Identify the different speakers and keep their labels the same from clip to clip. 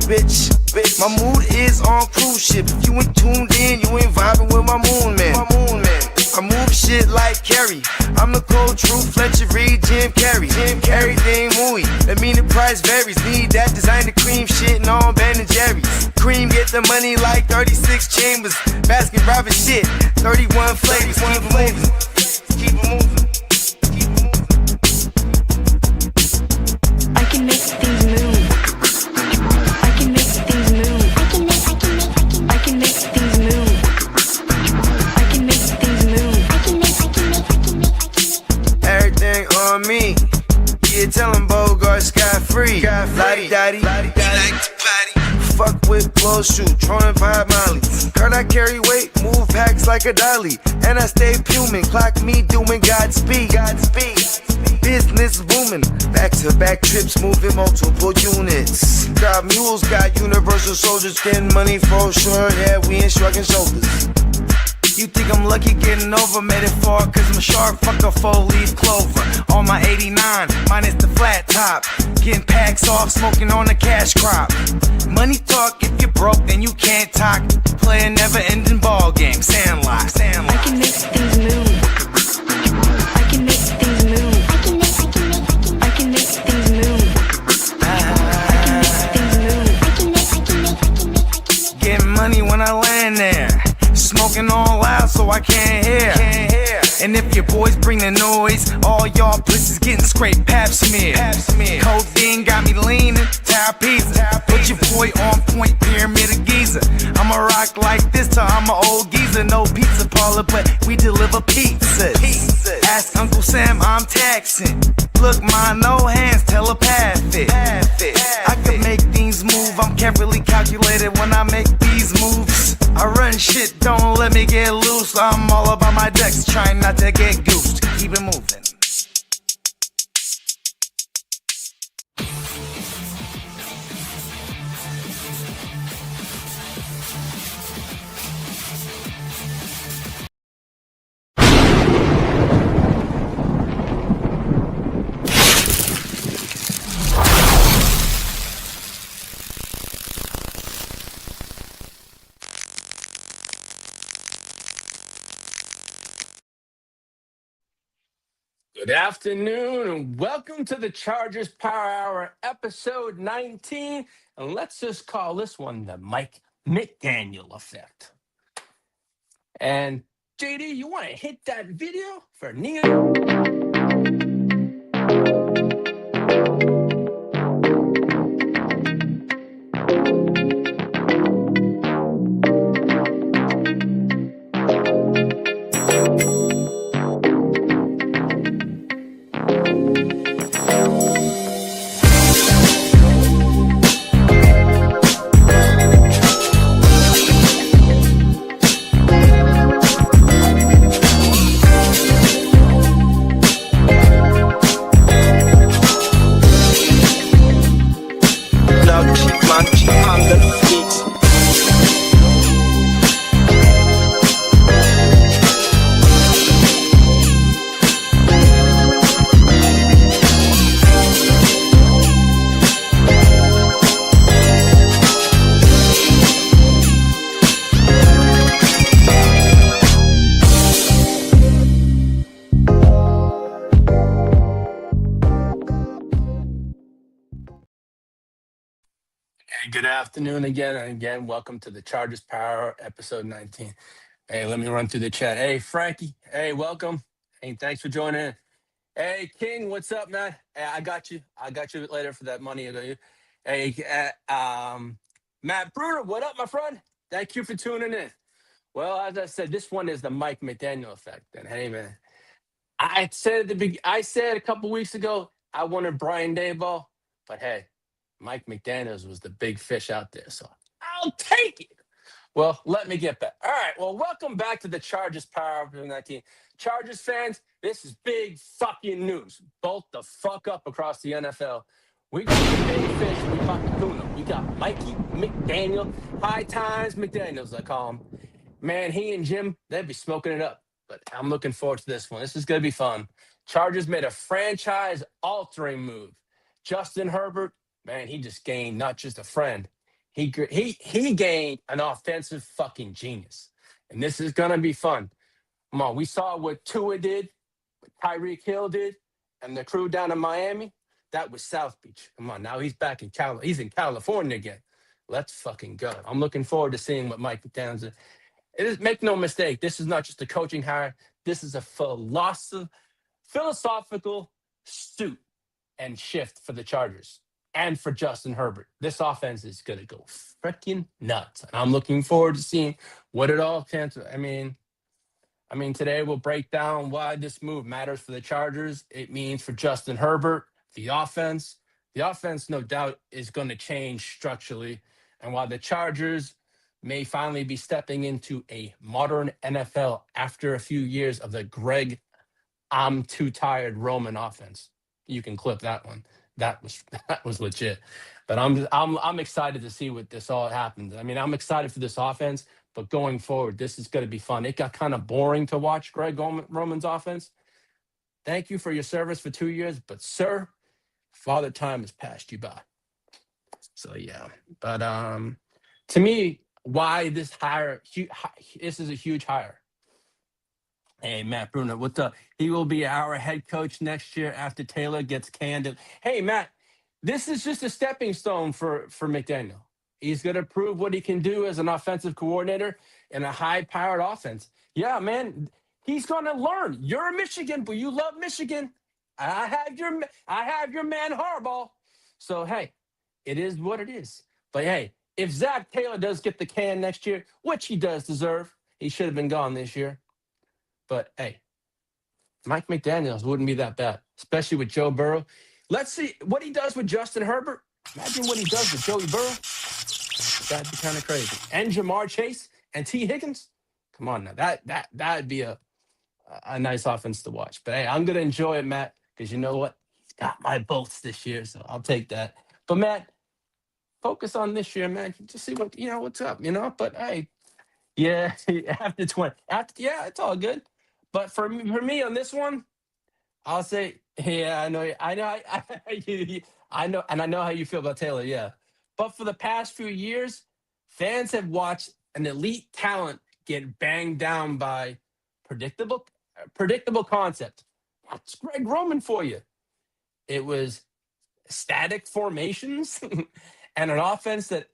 Speaker 1: bitch. My mood is on cruise ship. If you ain't tuned in, you ain't vibing with my moon man. I move shit like Kerry. I'm the cold truth, Fletcher Reed, Jim Carrey. Everything mooey, that mean the price varies. Need that designer cream shit and all Ben and Jerry's. Cream get the money like 36 chambers. Baskin Robbins shit, 31 flavors. Keep it moving, keep it moving.
Speaker 2: I can make things move. I can make things move. I can make things move. I can make things move.
Speaker 1: Everything on me. Yeah, tell him Bogart scot-free. Lottie-dottie. He like to potty. Fuck with clothes, shoot, trolling 5 Molly. Heard I carry weight, move packs like a dolly. And I stay fuming, clock me doing Godspeed. Business booming, back-to-back trips, moving multiple units. Got mules, got universal soldiers, getting money for sure. Yeah, we ain't shrugging shoulders. You think I'm lucky getting over, made it far, cause I'm a shark, fuck a 4-leaf clover. On my 89, minus the flat top. Getting packs off, smoking on the cash crop. Money talk, if you're broke, then you can't talk. Play a never-ending ball game, Sandlot.
Speaker 2: I can make things move. I can make things move. I can make things move. I can make things move.
Speaker 1: Getting money when I land there. Smoking all loud so I can't hear. And if your boys bring the noise, all y'all places getting scraped pap smear. Codeine got me leaning, tower pizza. Put your boy on point, pyramid of Giza. I'ma rock like this till I'm an old geezer. No pizza parlor, but we deliver pizzas. Ask Uncle Sam, I'm taxing. Look, ma, no hands, telepathic. I can make things move, I'm carefully calculated when I make these moves. I run shit, don't let me get loose. I'm all about my decks, trying not to get goosed. Keep it moving.
Speaker 3: Good afternoon and welcome to the Chargers Power Hour, episode 19. And let's just call this one the Mike McDaniel effect. And JD, you want to hit that video for Neil? Good afternoon again, and again, welcome to the Chargers Power, episode 19. Hey, let me run through the chat. Hey, Frankie. Hey, welcome. Hey, thanks for joining in. Hey, King, what's up, man? Hey, I got you. I got you later for that money. I got you. Hey, Matt Bruder, what up, my friend? Thank you for tuning in. Well, as I said, this one is the Mike McDaniel effect. And hey, man, I said a couple weeks ago I wanted Brian Daboll, but hey, Mike McDaniels was the big fish out there, so I'll take it. Well, let me get back. All right, well, welcome back to the Chargers Power 19. Chargers fans, this is big fucking news. Bolt the fuck up across the NFL. We got the big fish, we got the tuna. We got Mikey McDaniel, High Times McDaniels, I call him. Man, he and Jim, they'd be smoking it up. But I'm looking forward to this one. This is going to be fun. Chargers made a franchise-altering move. Justin Herbert, man, he just gained not just a friend, He gained an offensive fucking genius, and this is gonna be fun. Come on, we saw what Tua did, what Tyreek Hill did, and the crew down in Miami. That was South Beach. Come on, now he's back in He's in California again. Let's fucking go. I'm looking forward to seeing what Mike McDaniel's. It is, make no mistake, this is not just a coaching hire. This is a philosophical suit and shift for the Chargers and for Justin Herbert. This offense is going to go freaking nuts. And I'm looking forward to seeing what it all can. I mean, today we'll break down why this move matters for the Chargers. It means for Justin Herbert, the offense. The offense, no doubt, is going to change structurally. And while the Chargers may finally be stepping into a modern NFL after a few years of the Greg I'm too tired Roman offense. You can clip that one. That was that was legit. But I'm excited to see what this all happens. I mean, I'm excited for this offense, but going forward, this is going to be fun. It got kind of boring to watch Roman's offense. Thank you for your service for 2 years, but sir, Father Time has passed you by. So yeah, but to me, why this hire? This is a huge hire. Hey, Matt Bruno, what's up? He will be our head coach next year after Taylor gets canned. Hey, Matt, this is just a stepping stone for McDaniel. He's going to prove what he can do as an offensive coordinator in a high-powered offense. Yeah, man, he's going to learn. You're a Michigan, but you love Michigan. I have your man Harbaugh. So hey, it is what it is. But hey, if Zach Taylor does get the can next year, which he does deserve, he should have been gone this year. But hey, Mike McDaniels wouldn't be that bad, especially with Joe Burrow. Let's see what he does with Justin Herbert. Imagine what he does with Joey Burrow. That'd be kind of crazy. And Jamar Chase and T. Higgins. Come on now, that'd be a nice offense to watch. But hey, I'm gonna enjoy it, Matt, because you know what? He's got my bolts this year, so I'll take that. But Matt, focus on this year, man. Just see what's up, But hey, yeah, after 20, yeah, it's all good. But for me on this one, I'll say, yeah, I know, and I know how you feel about Taylor, yeah. But for the past few years, fans have watched an elite talent get banged down by predictable concept. That's Greg Roman for you. It was static formations and an offense that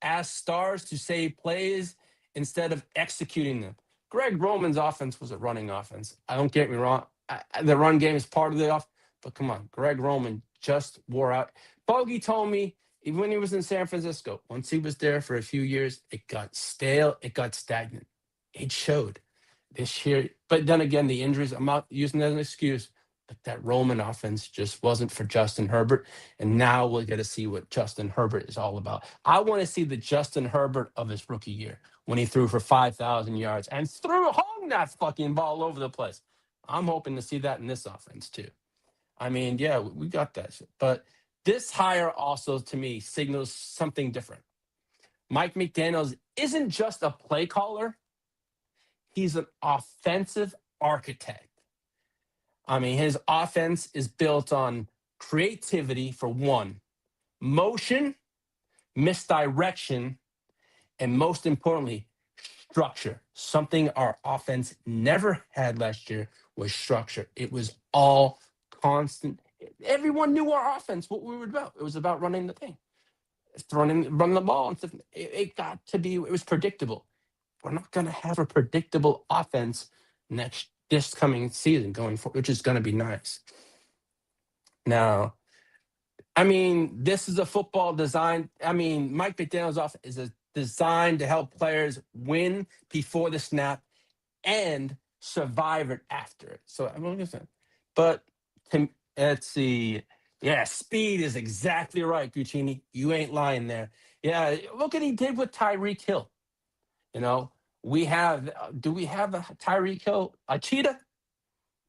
Speaker 3: asked stars to save plays instead of executing them. Greg Roman's offense was a running offense. I don't get me wrong. The run game is part of the off, but come on, Greg Roman just wore out. Bogey told me even when he was in San Francisco, once he was there for a few years, it got stale, it got stagnant. It showed this year. But then again, the injuries, I'm not using that as an excuse, but that Roman offense just wasn't for Justin Herbert. And now we're going to see what Justin Herbert is all about. I want to see the Justin Herbert of his rookie year when he threw for 5,000 yards and hung that fucking ball over the place. I'm hoping to see that in this offense too. I mean, yeah, we got that shit. But this hire also, to me, signals something different. Mike McDaniels isn't just a play caller. He's an offensive architect. I mean, his offense is built on creativity for one, motion, misdirection, and most importantly, structure. Something our offense never had last year was structure. It was all constant. Everyone knew our offense, what we were about. It was about running the thing, running the ball and stuff. It got to be, it was predictable. We're not going to have a predictable offense this coming season going forward, which is going to be nice. Now, I mean, this is a football design. I mean, Mike McDaniel's offense is designed to help players win before the snap and survive it after it. So I'm going to say, but let's see. Yeah, speed is exactly right, Guccini. You ain't lying there. Yeah, look what he did with Tyreek Hill. Do we have a Tyreek Hill, a cheetah?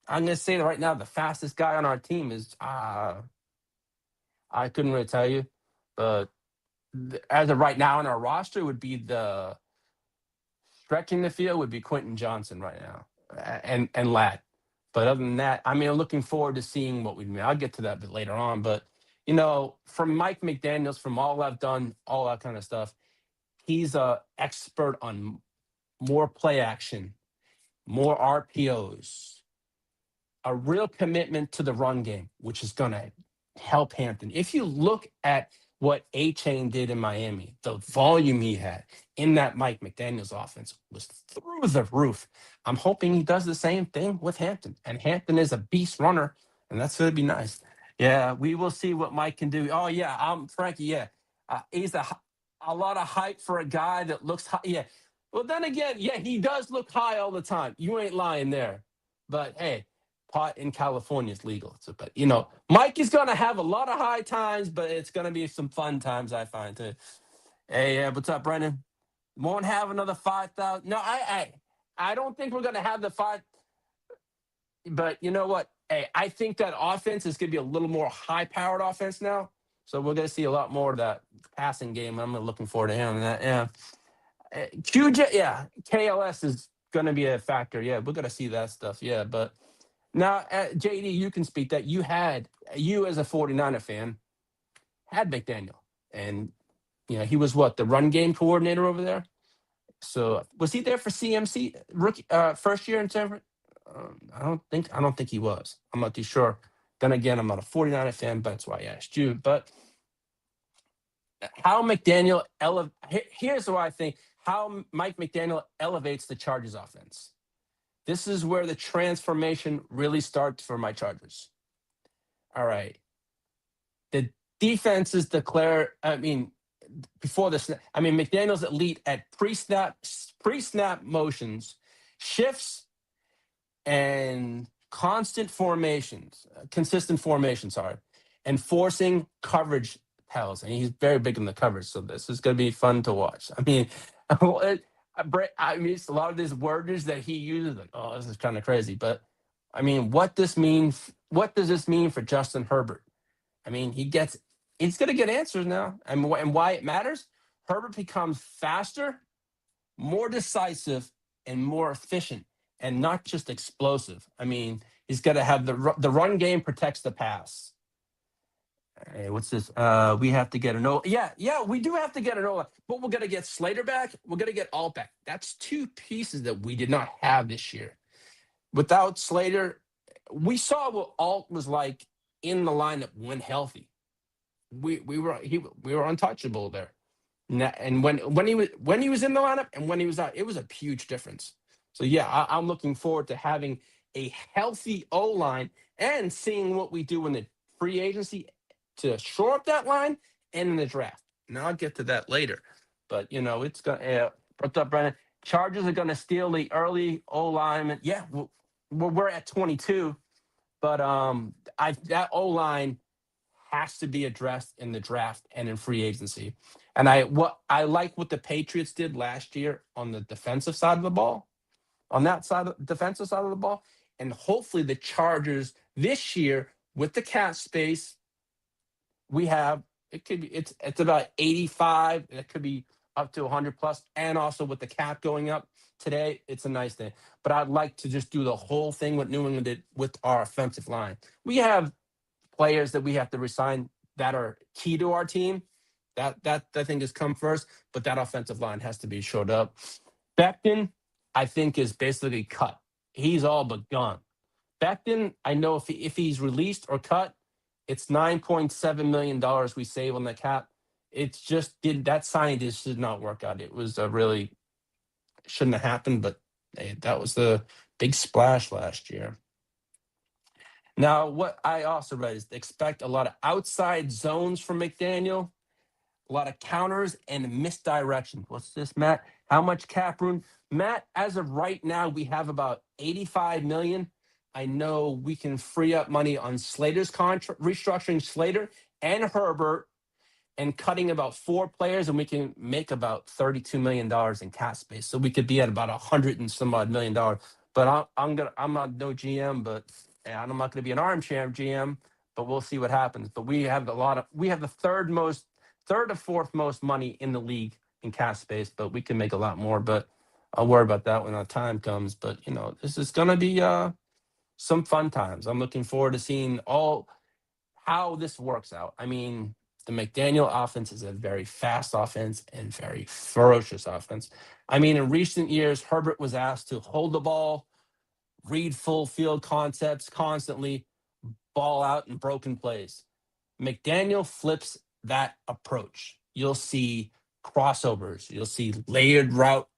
Speaker 3: I'm going to say that right now, the fastest guy on our team is, I couldn't really tell you, but as of right now in our roster would be the stretching the field would be Quentin Johnson right now and Ladd. But other than that, I mean, I'm looking forward to seeing what we do. I'll get to that a bit later on, but from Mike McDaniels, from all I've done, all that kind of stuff, he's a expert on more play action, more RPOs, a real commitment to the run game, which is going to help Hampton. If you look at what A-Chain did in Miami, the volume he had in that Mike McDaniels offense was through the roof. I'm hoping he does the same thing with Hampton. And Hampton is a beast runner, and that's going to be nice. Yeah, we will see what Mike can do. Oh, yeah, Frankie, yeah. He's a lot of hype for a guy that looks high. Yeah. Well, then again, yeah, he does look high all the time. You ain't lying there. But, hey, pot in California is legal. So, but Mike is gonna have a lot of high times, but it's gonna be some fun times, I find too. Hey, what's up, Brendan? Won't have another 5,000. No, I don't think we're gonna have the five. But you know what? Hey, I think that offense is gonna be a little more high-powered offense now. So we're gonna see a lot more of that passing game. I'm looking forward to him. That yeah, QJ, yeah, KLS is gonna be a factor. Yeah, we're gonna see that stuff. Yeah, but. Now, JD, you can speak that you as a 49er fan, had McDaniel. And, he was what, the run game coordinator over there? So was he there for CMC rookie first year in San Fran? I don't think he was. I'm not too sure. Then again, I'm not a 49er fan, but that's why I asked you. But how McDaniel here's what I think, how Mike McDaniel elevates the Chargers offense. This is where the transformation really starts for my Chargers. All right. The defenses declare, before the snap, McDaniel's elite at pre-snap motions, shifts, and consistent formation, and forcing coverage tells. And he's very big in the coverage, so this is going to be fun to watch. It's a lot of these words that he uses, like, oh, this is kind of crazy. But what does this mean for Justin Herbert? He's going to get answers now. And why it matters? Herbert becomes faster, more decisive, and more efficient, and not just explosive. He's got to have the run game protects the pass. Hey, what's this? We have to get an O. Yeah, we do have to get an O. But we're going to get Slater back. We're going to get Alt back. That's two pieces that we did not have this year. Without Slater, we saw what Alt was like in the lineup when healthy. We were untouchable there. And when he was in the lineup and when he was out, it was a huge difference. So yeah, I'm looking forward to having a healthy O line and seeing what we do in the free agency to shore up that line and in the draft. Now I'll get to that later. But it's gonna. What's up, Brandon? Chargers are gonna steal the early O lineman. Yeah, we're at 22, but that O line has to be addressed in the draft and in free agency. And I like what the Patriots did last year on the defensive side of the ball, on that side of the defensive side of the ball, and hopefully the Chargers this year with the cap space. It's about 85. It could be up to 100 plus. And also with the cap going up today, it's a nice thing. But I'd like to just do the whole thing what New England did with our offensive line. We have players that we have to resign that are key to our team. That I think has come first, but that offensive line has to be shored up. Becton, I think, is basically cut. He's all but gone. Becton, I know if he's released or cut, it's $9.7 million we save on the cap. It's just that signing just did not work out. It was shouldn't have happened, but hey, that was the big splash last year. Now, what I also read is expect a lot of outside zones from McDaniel, a lot of counters and misdirection. What's this, Matt? How much cap room? Matt, as of right now, we have about $85 million. I know we can free up money on Slater's contract, restructuring Slater and Herbert, and cutting about 4 players, and we can make about $32 million in cap space. So we could be at about $100 and some odd million. But I'm not no GM, and I'm not going to be an armchair GM. But we'll see what happens. But we have the third or fourth most money in the league in cap space. But we can make a lot more. But I'll worry about that when our time comes. But this is going to be some fun times. I'm looking forward to seeing how this works out. I mean, the McDaniel offense is a very fast offense and very ferocious offense. I mean, in recent years, Herbert was asked to hold the ball, read full field concepts constantly, ball out in broken plays. McDaniel flips that approach. You'll see crossovers, you'll see layered route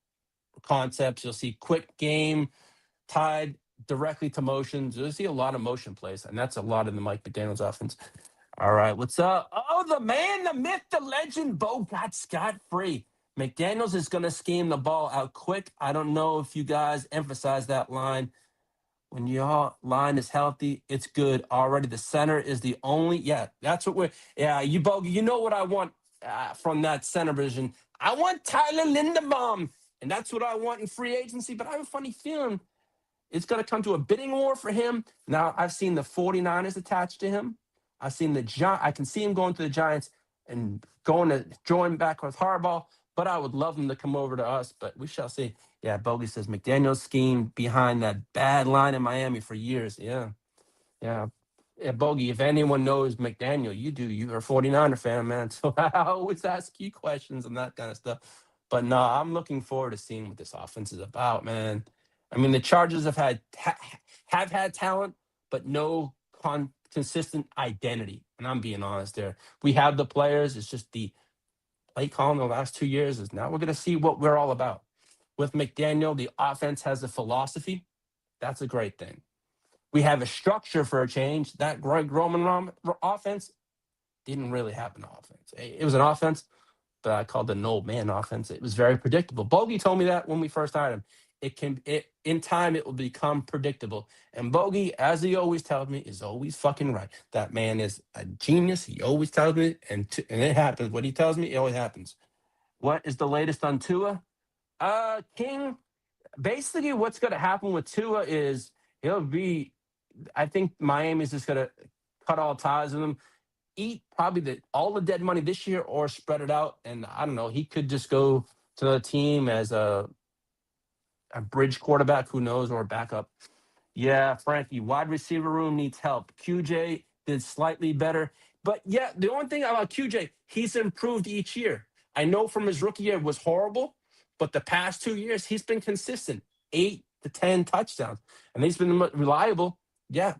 Speaker 3: concepts, you'll see quick game tied directly to motions. You'll see a lot of motion plays, and that's a lot in the Mike McDaniel's offense. All right, what's up? Oh, the man, the myth, the legend, Bo got scot free. McDaniels is going to scheme the ball out quick. I don't know if you guys emphasize that line. When your line is healthy, it's good already. The center is the only. Yeah, that's what we're. Yeah, you Bogey. You know what I want from that center vision. I want Tyler Linderbaum, and that's what I want in free agency. But I have a funny feeling it's going to come to a bidding war for him. Now, I've seen the 49ers attached to him. I've seen the Giants. I can see him going to the Giants and going to join back with Harbaugh, but I would love him to come over to us, but we shall see. Yeah, Bogey says McDaniel's scheme behind that bad line in Miami for years. Yeah. Yeah. Yeah, Bogey, if anyone knows McDaniel, you do. You're a 49er fan, man. So I always ask you questions and that kind of stuff. But no, I'm looking forward to seeing what this offense is about, man. I mean, the Chargers have had talent, but no consistent identity. And I'm being honest there. We have the players. It's just the play call in the last 2 years is now we're going to see what we're all about. With McDaniel, the offense has a philosophy. That's a great thing. We have a structure for a change. That Greg Roman offense didn't really have an offense. It was an offense, but I called it an old man offense. It was very predictable. Bogey told me that when we first hired him. It in time it will become predictable. And Bogey, as he always tells me, is always fucking right. That man is a genius. He always tells me, and it happens. What he tells me, it always happens. What is the latest on Tua? King. Basically, what's going to happen with Tua is he'll be. I think Miami's just going to cut all ties with him, eat probably all the dead money this year, or spread it out. And I don't know. He could just go to the team as a bridge quarterback. Who knows, or a backup. Yeah, Frankie, wide receiver room needs help. QJ did slightly better. But yeah, the only thing about QJ, he's improved each year. I know from his rookie year it was horrible, but the past 2 years, he's been consistent, 8 to 10 touchdowns. And he's been reliable. Yeah.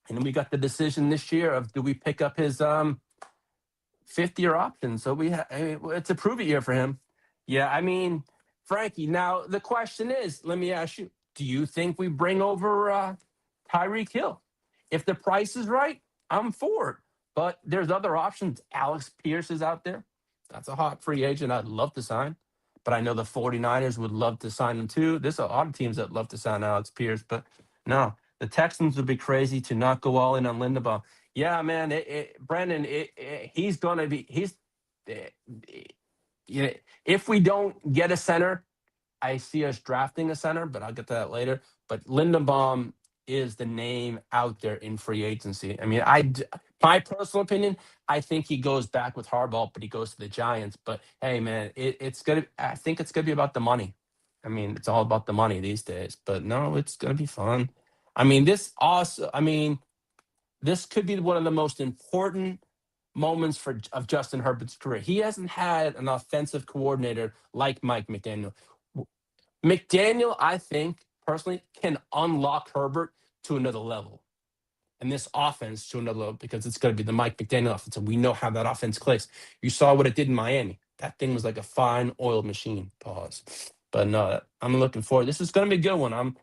Speaker 3: And then we got the decision this year of do we pick up his fifth-year option? So it's a prove-it year for him. Yeah, I mean, Frankie, now the question is, let me ask you, do you think we bring over Tyreek Hill? If the price is right, I'm for it. But there's other options. Alex Pierce is out there. That's a hot free agent I'd love to sign. But I know the 49ers would love to sign him too. There's a lot of teams that love to sign Alex Pierce. But no, the Texans would be crazy to not go all in on Linderbaum. Yeah, man, Brendan, he's going to be – if we don't get a center, I see us drafting a center, but I'll get to that later. But Linderbaum is the name out there in free agency. I mean, my personal opinion, I think he goes back with Harbaugh, but he goes to the Giants. But hey, man, it's gonna. I think it's gonna be about the money. I mean, it's all about the money these days. But no, it's gonna be fun. I mean, this could be one of the most important moments of Justin Herbert's career. He hasn't had an offensive coordinator like Mike McDaniel. McDaniel, I think, personally, can unlock Herbert to another level. And this offense to another level because it's going to be the Mike McDaniel offense. And we know how that offense clicks. You saw what it did in Miami. That thing was like a fine oiled machine. Pause. But no, I'm looking forward. This is going to be a good one.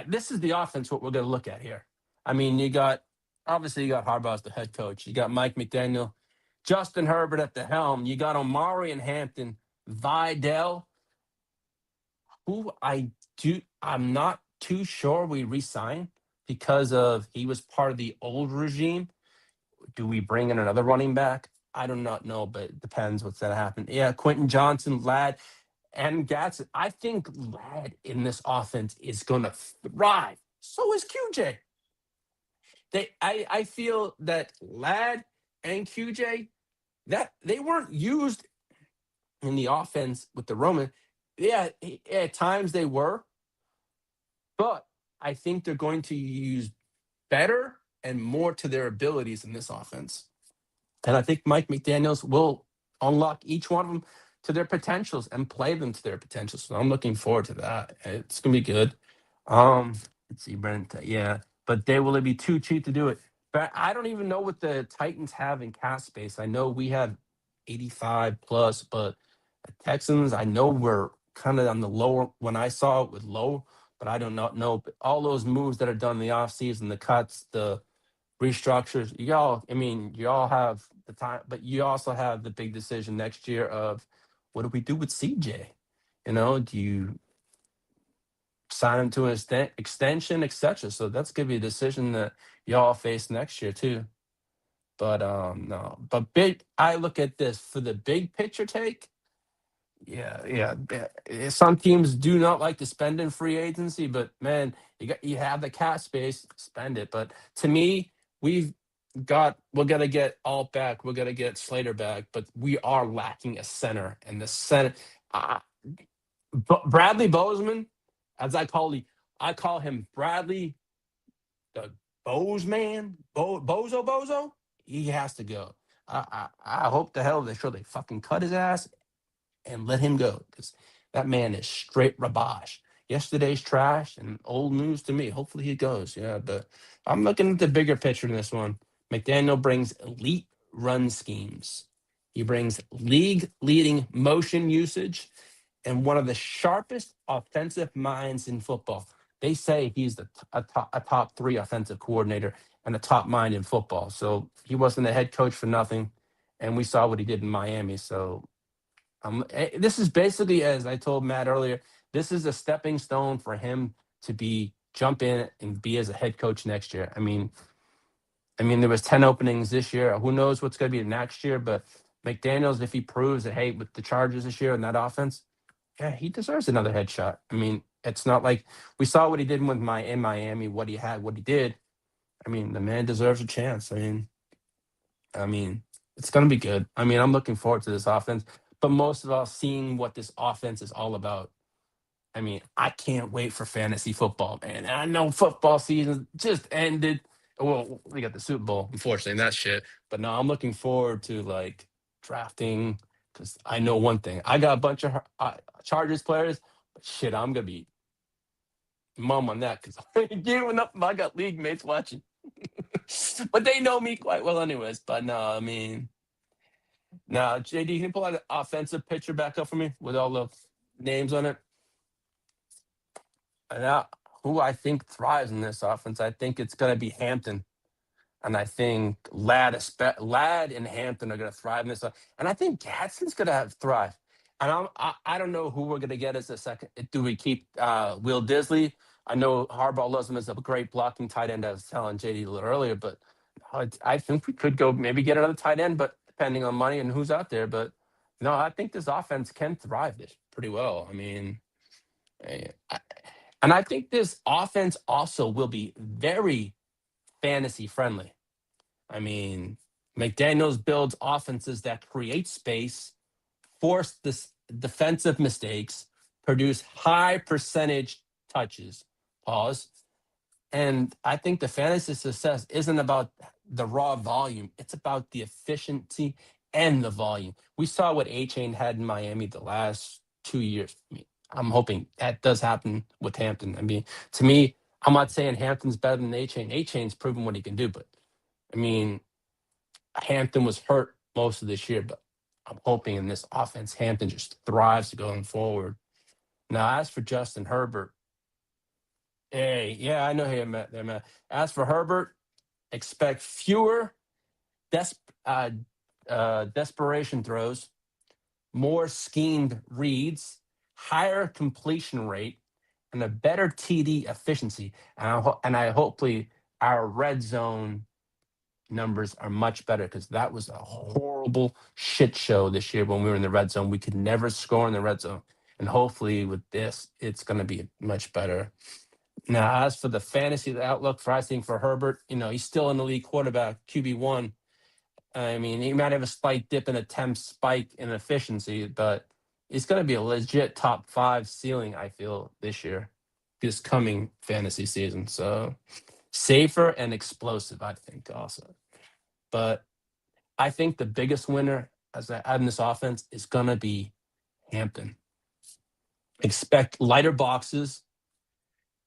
Speaker 3: This is the offense what we're going to look at here. I mean, you got Harbaugh as the head coach. You got Mike McDaniel, Justin Herbert at the helm. You got Omari and Hampton, Vidal, who I'm not too sure we re-sign because of he was part of the old regime. Do we bring in another running back? I do not know, but it depends what's going to happen. Yeah, Quentin Johnson, Ladd, and Gatson. I think Ladd in this offense is going to thrive. So is QJ. I feel that Ladd and QJ, that they weren't used in the offense with the Roman. Yeah, at times they were, but I think they're going to use better and more to their abilities in this offense. And I think Mike McDaniels will unlock each one of them to their potentials and play them to their potentials. So I'm looking forward to that. It's gonna be good. Um, let's see, Brent. Yeah, but they will be too cheap to do it. But I don't even know what the Titans have in cap space. I know we have 85 plus, but the Texans, I know we're kind of on the lower. When I saw it with low, but I do not know. But all those moves that are done in the offseason, the cuts, the restructures. Y'all, I mean, y'all have the time, but you also have the big decision next year of what do we do with CJ? Do you sign him to an extension, etc.? So that's gonna be a decision that y'all face next year too. But no, but big. I look at this for the big picture take. Yeah, yeah. Some teams do not like to spend in free agency, but man, you have the cap space, spend it. But to me, we're gonna get Alt back, we're gonna get Slater back, but we are lacking a center, and the center, uh, Bradley Bozeman, as I call him Bradley the Bozeman, Bozo. He has to go. I hope the hell they fucking cut his ass and let him go because that man is straight rubbish. Yesterday's trash and old news to me. Hopefully he goes. Yeah, but I'm looking at the bigger picture in this one. McDaniel brings elite run schemes. He brings league leading motion usage and one of the sharpest offensive minds in football. They say he's a top three offensive coordinator and a top mind in football. So he wasn't a head coach for nothing. And we saw what he did in Miami. So this is basically, as I told Matt earlier, this is a stepping stone for him to jump in and be as a head coach next year. I mean, there was 10 openings this year. Who knows what's going to be next year? But McDaniels, if he proves that, hey, with the Chargers this year and that offense, yeah, he deserves another headshot. I mean, it's not like we saw what he did with in Miami, what he had, what he did. I mean, the man deserves a chance. I mean, it's going to be good. I mean, I'm looking forward to this offense, but most of all, seeing what this offense is all about. I mean, I can't wait for fantasy football, man. And I know football season just ended. Well, we got the Super Bowl, unfortunately, and that shit. But no, I'm looking forward to like drafting because I know one thing. I got a bunch of Chargers players, but shit, I'm gonna be mum on that because giving up. I got league mates watching, but they know me quite well, anyways. But no, I mean, now JD, can you pull out an offensive picture back up for me with all the names on it? And who I think thrives in this offense, I think it's going to be Hampton. And I think Ladd and Hampton are going to thrive in this. And I think Gadsden's going to thrive. And I don't know who we're going to get as a second. Do we keep Will Disley? I know Harbaugh loves him as a great blocking tight end, I was telling JD a little earlier. But I think we could go maybe get another tight end, but depending on money and who's out there. But no, I think this offense can thrive this pretty well. I mean, eh, and I think this offense also will be very fantasy friendly. I mean, McDaniels builds offenses that create space, force this defensive mistakes, produce high percentage touches. Pause. And I think the fantasy success isn't about the raw volume, it's about the efficiency and the volume. We saw what A Chain had in Miami the last 2 years. I'm hoping that does happen with Hampton. I mean, to me, I'm not saying Hampton's better than A Chain. A Chain's proven what he can do, but I mean, Hampton was hurt most of this year, but I'm hoping in this offense, Hampton just thrives going forward. Now, as for Justin Herbert, hey, yeah, I know him, Matt. As for Herbert, expect fewer des- uh, desperation throws, more schemed reads, higher completion rate, and a better TD efficiency. And I hopefully our red zone numbers are much better because that was a horrible shit show this year when we were in the red zone. We could never score in the red zone. And hopefully with this, it's going to be much better. Now, as for the fantasy outlook for I think for Herbert, he's still an elite quarterback, QB1. I mean, he might have a slight dip in attempts, spike in efficiency, but it's going to be a legit top 5 ceiling, I feel, this year. this coming fantasy season. So safer and explosive, I think, also. But I think the biggest winner as I add in this offense is gonna be Hampton. Expect lighter boxes,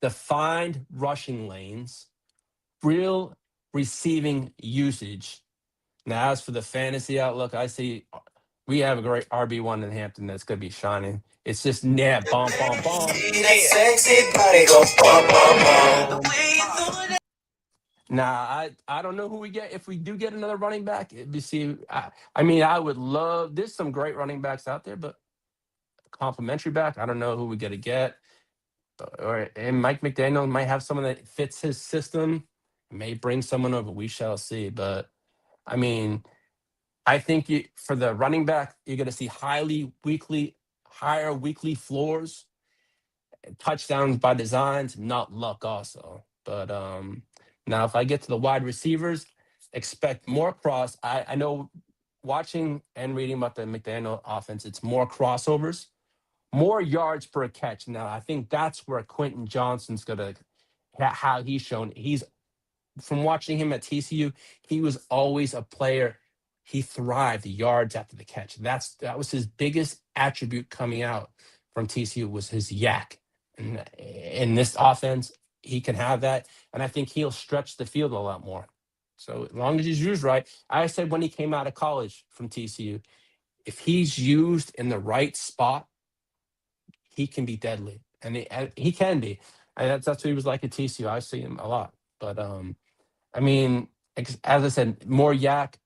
Speaker 3: defined rushing lanes, real receiving usage. Now, as for the fantasy outlook, I see we have a great RB1 in Hampton that's going to be shining. It's just, yeah, bomb, bomb, bomb. Now, I don't know who we get. If we do get another running back, you see, I mean, I would love, there's some great running backs out there, but complimentary back, I don't know who we got to get. And Mike McDaniel might have someone that fits his system, may bring someone over. We shall see. But I mean, I think for the running back, you're going to see higher weekly floors, touchdowns by designs, not luck also. But now, if I get to the wide receivers, expect more cross. I know watching and reading about the McDaniel offense, it's more crossovers, more yards per catch. Now, I think that's where Quentin Johnston's going to, how he's shown. He's from watching him at TCU, he was always a player. He thrived yards after the catch. That was his biggest attribute coming out from TCU was his yak. And in this offense, he can have that, and I think he'll stretch the field a lot more. So as long as he's used right, I said when he came out of college from TCU, if he's used in the right spot, he can be deadly, and he can be. And that's what he was like at TCU. I see him a lot, but I mean, as I said, more yak.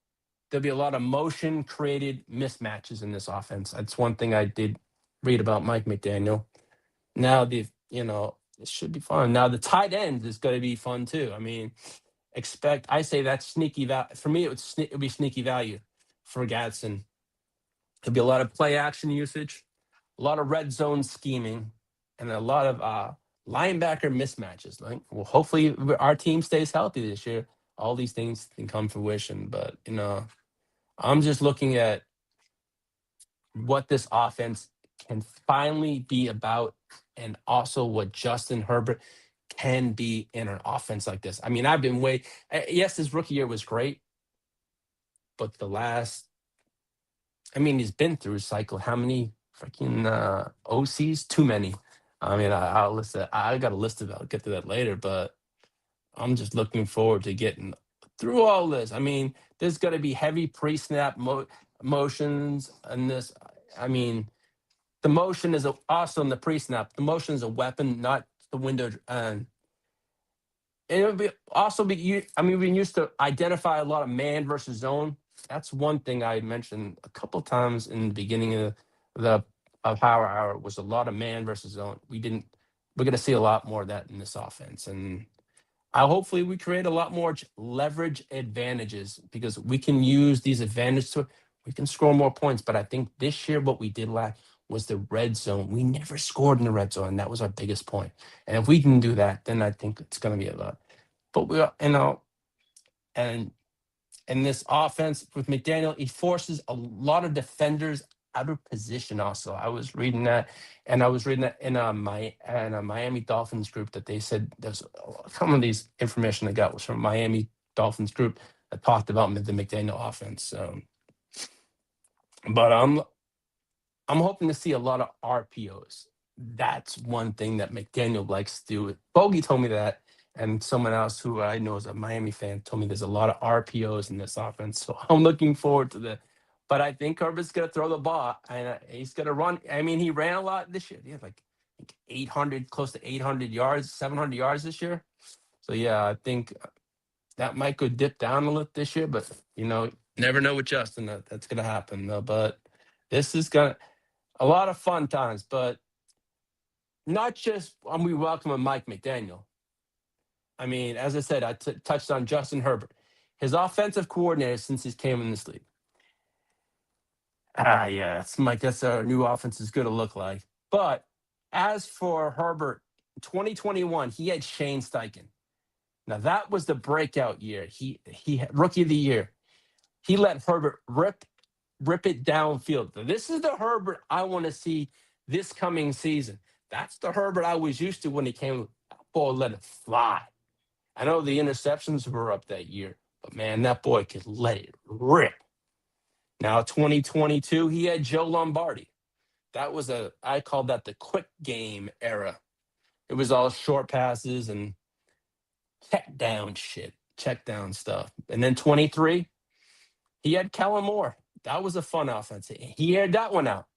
Speaker 3: There'll be a lot of motion created mismatches in this offense. That's one thing I did read about Mike McDaniel. Now it should be fun. Now the tight end is going to be fun too. I mean, I say that's sneaky value. For me, it would be sneaky value for Gadsden. There'll be a lot of play action usage, a lot of red zone scheming, and a lot of linebacker mismatches. Like, well, hopefully our team stays healthy this year. All these things can come fruition, but I'm just looking at what this offense can finally be about, and also what Justin Herbert can be in an offense like this. I mean, yes, his rookie year was great, but he's been through a cycle. How many freaking OCs? Too many. I mean, I'll list it. I got a list of it. I'll get to that later, but I'm just looking forward to getting through all this. I mean, there's going to be heavy pre-snap motions and this. I mean, the motion is also in the pre-snap. The motion is a weapon, not the window. And it would be also be. I mean, we used to identify a lot of man versus zone. That's one thing I mentioned a couple times in the beginning of Power Hour was a lot of man versus zone. We're going to see a lot more of that in this offense, and hopefully we create a lot more leverage advantages because we can use these advantages we can score more points. But I think this year what we did lack was the red zone. We never scored in the red zone, and that was our biggest point. And if we can do that, then I think it's going to be a lot. But and in this offense with McDaniel, he forces a lot of defenders out of position. Also, I was reading that, and I was reading that in a Miami Dolphins group that they said there's some of these information I got was from Miami Dolphins group that talked about the McDaniel offense. But I'm hoping to see a lot of RPOs. That's one thing that McDaniel likes to do. Bogey told me that, and someone else who I know is a Miami fan told me there's a lot of RPOs in this offense. So I'm looking forward to that. But I think Herbert's going to throw the ball, and he's going to run. I mean, he ran a lot this year. He had like 800, close to 800 yards, 700 yards this year. So, yeah, I think that might go dip down a little this year. But, never know with Justin that's going to happen. But this is going to a lot of fun times, but not just when we welcome Mike McDaniel. I mean, as I said, I touched on Justin Herbert, his offensive coordinator since he came in this league. Yeah, it's Mike. That's our new offense is going to look like. But as for Herbert, 2021, he had Shane Steichen. Now that was the breakout year. He rookie of the year. He let Herbert rip it downfield. This is the Herbert I want to see this coming season. That's the Herbert I was used to when he came. That boy let it fly. I know the interceptions were up that year, but man, that boy could let it rip. Now, 2022, he had Joe Lombardi. I called that the quick game era. It was all short passes and check down stuff. And then 23, he had Kellen Moore. That was a fun offense. He aired that one out.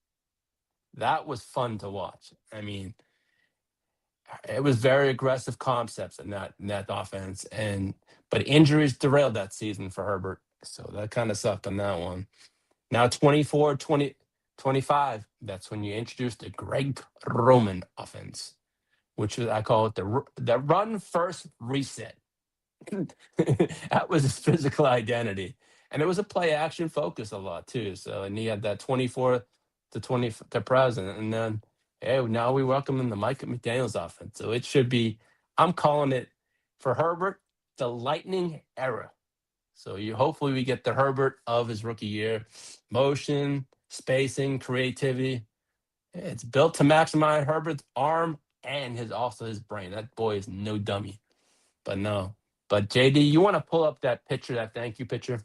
Speaker 3: That was fun to watch. I mean, it was very aggressive concepts in that offense. But injuries derailed that season for Herbert. So that kind of sucked on that one. Now 24, 20, 25. That's when you introduced the Greg Roman offense, which is, I call it the run first reset. That was his physical identity. And it was a play action focus a lot too. So, and he had that 24 to 20 to present. And then, hey, now we welcome him the Micah McDaniels offense. So it should be, I'm calling it for Herbert, the lightning era. So hopefully we get the Herbert of his rookie year. Motion, spacing, creativity. It's built to maximize Herbert's arm and his brain. That boy is no dummy. But no. But JD, you want to pull up that picture, that thank you picture?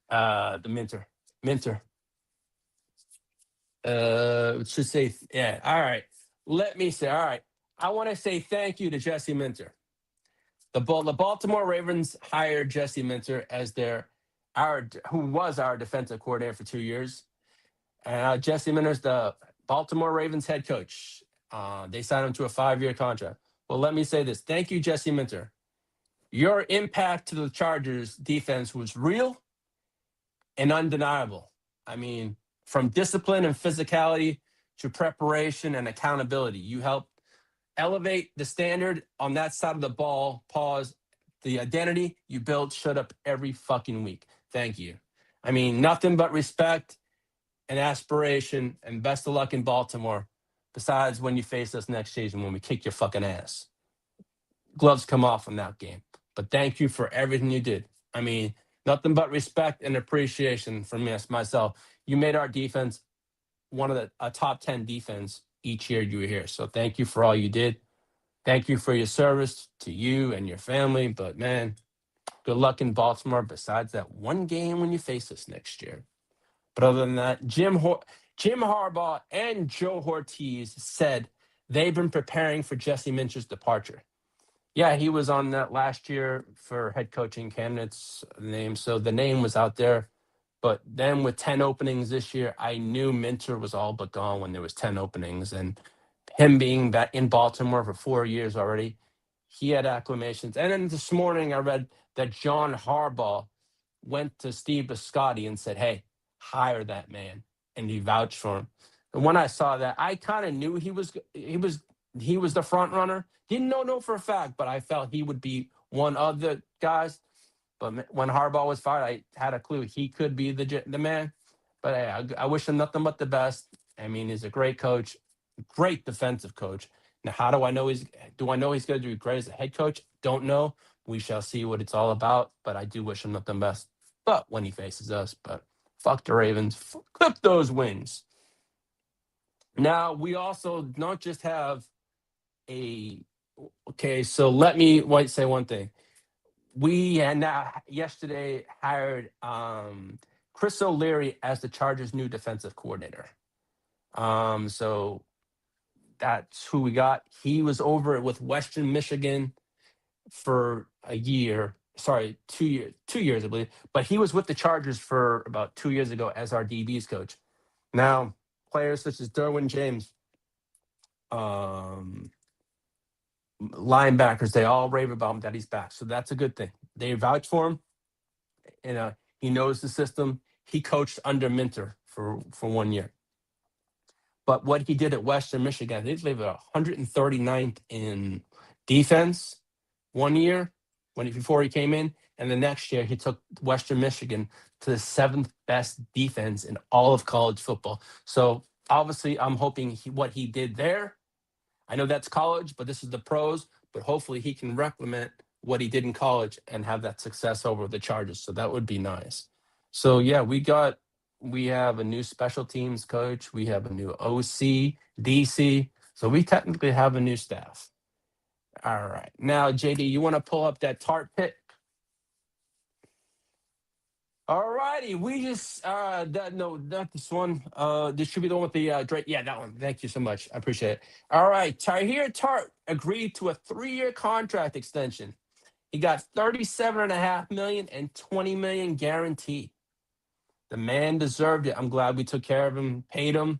Speaker 3: The Minter. Minter. It should say, yeah. All right. Let me say, all right. I want to say thank you to Jesse Minter. The Baltimore Ravens hired Jesse Minter as who was our defensive coordinator for 2 years. Jesse Minter's the Baltimore Ravens head coach. They signed him to a 5-year contract. Well, let me say this. Thank you, Jesse Minter. Your impact to the Chargers defense was real and undeniable. I mean, from discipline and physicality to preparation and accountability, you helped elevate the standard on that side of the ball. Pause. The identity you build showed up every fucking week. Thank you. I mean, nothing but respect and aspiration, and best of luck in Baltimore. Besides when you face us next season when we kick your fucking ass. Gloves come off in that game. But thank you for everything you did. I mean, nothing but respect and appreciation from myself. You made our defense a top 10 defense each year you were here. So thank you for all you did. Thank you for your service to you and your family. But man, good luck in Baltimore besides that one game when you face us next year. But other than that, Jim Harbaugh and Joe Ortiz said they've been preparing for Jesse Minter's departure. Yeah, he was on that last year for head coaching candidates name, so the name was out there. But then with 10 openings this year, I knew Minter was all but gone when there was 10 openings. And him being back in Baltimore for 4 years already, he had acclamations. And then this morning I read that John Harbaugh went to Steve Biscotti and said, hey, hire that man. And he vouched for him. And when I saw that, I kind of knew he was the front runner. Didn't know for a fact, but I felt he would be one of the guys. But when Harbaugh was fired, I had a clue he could be the man. But hey, I wish him nothing but the best. I mean, he's a great coach, great defensive coach. Now, how do I know he's going to do great as a head coach? Don't know. We shall see what it's all about. But I do wish him nothing best. But when he faces us, but fuck the Ravens, clip those wings. Now we also not just have so let me say one thing. We yesterday hired Chris O'Leary as the Chargers' new defensive coordinator. So that's who we got. He was over with Western Michigan for a year. Sorry, 2 years. 2 years, I believe. But he was with the Chargers for about 2 years ago as our DBs coach. Now, players such as Derwin James, linebackers, they all rave about him that he's back. So that's a good thing. They vouch for him. And he knows the system. He coached under Minter for 1 year. But what he did at Western Michigan, they were 139th in defense 1 year before he came in. And the next year, he took Western Michigan to the 7th best defense in all of college football. So obviously, I'm hoping what he did there, I know that's college, but this is the pros. But hopefully he can replicate what he did in college and have that success over the Chargers. So that would be nice. So, yeah, we got we have a new special teams coach. We have a new OC, DC. So we technically have a new staff. All right. Now, JD, you want to pull up that tart pick? All righty. We just no, not this one. This should be the one with the Drake. Yeah, that one. Thank you so much. I appreciate it. All right. Tahir Tart agreed to a 3-year contract extension. He got 37.5 million and 20 million guaranteed. The man deserved it. I'm glad we took care of him, paid him.